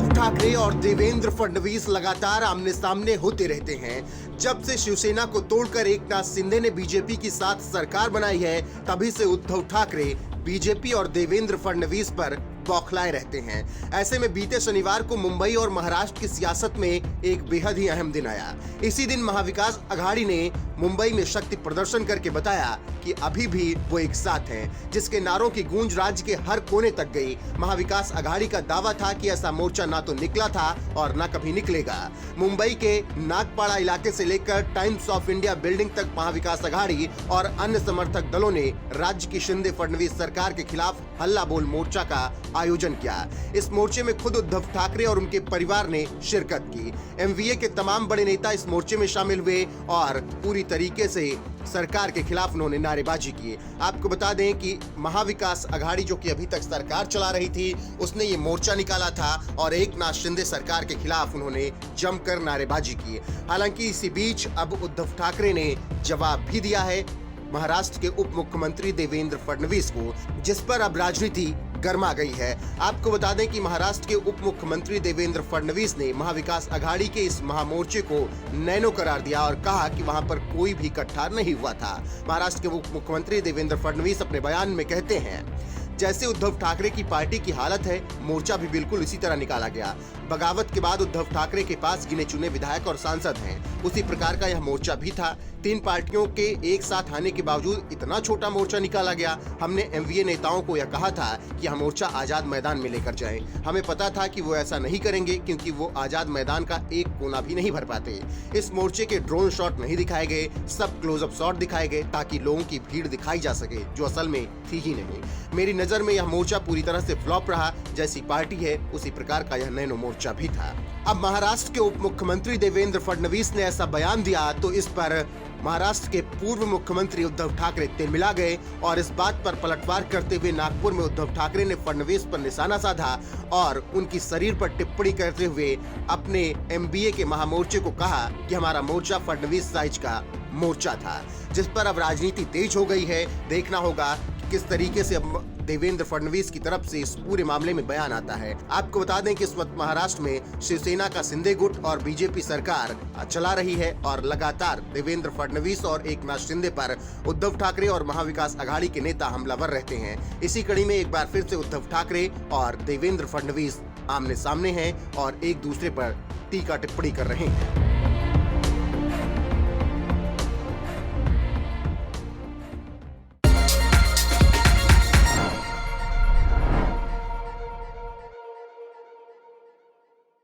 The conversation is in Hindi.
उद्धव ठाकरे और देवेंद्र फडणवीस लगातार आमने सामने होते रहते हैं। जब से शिवसेना को तोड़कर एकनाथ शिंदे ने बीजेपी की साथ सरकार बनाई है, तभी से उद्धव ठाकरे बीजेपी और देवेंद्र फडणवीस पर बौखलाए रहते हैं। ऐसे में बीते शनिवार को मुंबई और महाराष्ट्र की सियासत में एक बेहद ही अहम दिन आया। इसी दिन महाविकास अघाड़ी ने मुंबई में शक्ति प्रदर्शन करके बताया कि अभी भी वो एक साथ हैं, जिसके नारों की गूंज राज्य के हर कोने तक गई। महाविकास अघाड़ी का दावा था कि ऐसा मोर्चा ना तो निकला था और ना कभी निकलेगा। मुंबई के नागपाड़ा इलाके से लेकर टाइम्स ऑफ इंडिया बिल्डिंग तक महाविकास अघाड़ी और अन्य समर्थक दलों ने राज्य की शिंदे फडणवीस सरकार के खिलाफ हल्ला बोल मोर्चा का आयोजन किया। इस मोर्चे में खुद उद्धव ठाकरे और उनके परिवार ने शिरकत की। एमवीए के तमाम बड़े नेता इस मोर्चे में शामिल हुए और पूरी तरीके से सरकार के खिलाफ उन्होंने नारेबाजी की। आपको बता दें कि महाविकास अघाड़ी जो कि अभी तक सरकार चला रही थी, उसने ये मोर्चा निकाला था और एकनाथ शिंदे सरकार के खिलाफ उन्होंने जमकर नारेबाजी की। हालांकि इसी बीच अब उद्धव ठाकरे ने जवाब भी दिया है महाराष्ट्र के उप मुख्यमंत्री देवेंद्र फडणवीस को, जिस पर अब राजनीति गर्मा गई है। आपको बता दें कि महाराष्ट्र के उप मुख्यमंत्री देवेंद्र फडणवीस ने महाविकास अघाड़ी के इस महामोर्चे को नैनो करार दिया और कहा कि वहां पर कोई भी इकट्ठा नहीं हुआ था। महाराष्ट्र के उप मुख्यमंत्री देवेंद्र फडणवीस अपने बयान में कहते हैं, जैसे उद्धव ठाकरे की पार्टी की हालत है, मोर्चा भी बिल्कुल इसी तरह निकाला गया। बगावत के बाद उद्धव ठाकरे के पास गिने चुने विधायक और सांसद हैं, उसी प्रकार का यह मोर्चा भी था। 3 पार्टियों के एक साथ आने के बावजूद इतना छोटा मोर्चा निकाला गया। हमने एमवीए नेताओं को यह कहा था कि यह मोर्चा आजाद मैदान में लेकर जाएं। हमें पता था कि वो ऐसा नहीं करेंगे, क्योंकि वो आजाद मैदान का एक कोना भी नहीं भर पाते। इस मोर्चे के ड्रोन शॉट नहीं दिखाए गए, सब क्लोजअप शॉट दिखाए गए ताकि लोगों की भीड़ दिखाई जा सके, जो असल में थी ही नहीं। मेरी नजर में यह मोर्चा पूरी तरह से फ्लॉप रहा। जैसी पार्टी है उसी प्रकार का यह नैनो मोर्चा भी था। अब महाराष्ट्र के उप मुख्यमंत्री देवेंद्र फडणवीस ने ऐसा बयान दिया तो इस पर महाराष्ट्र के पूर्व मुख्यमंत्री उद्धव ठाकरे तिलमिला गए और इस बात पर पलटवार करते हुए नागपुर में उद्धव ठाकरे ने फडणवीस पर निशाना साधा और उनकी शरीर पर टिप्पणी करते हुए अपने एमबीए के महामोर्चे को कहा कि हमारा मोर्चा फडणवीस साइज का मोर्चा था, जिस पर अब राजनीति तेज हो गई है। देखना होगा किस तरीके से अब देवेंद्र फडणवीस की तरफ से इस पूरे मामले में बयान आता है। आपको बता दें कि इस वक्त महाराष्ट्र में शिवसेना का शिंदे गुट और बीजेपी सरकार चला रही है और लगातार देवेंद्र फडणवीस और एकनाथ शिंदे पर उद्धव ठाकरे और महाविकास अघाड़ी के नेता हमलावर रहते हैं। इसी कड़ी में एक बार फिर से उद्धव ठाकरे और देवेंद्र फडणवीस आमने सामने हैं और एक दूसरे पर टीका टिप्पणी कर रहे हैं।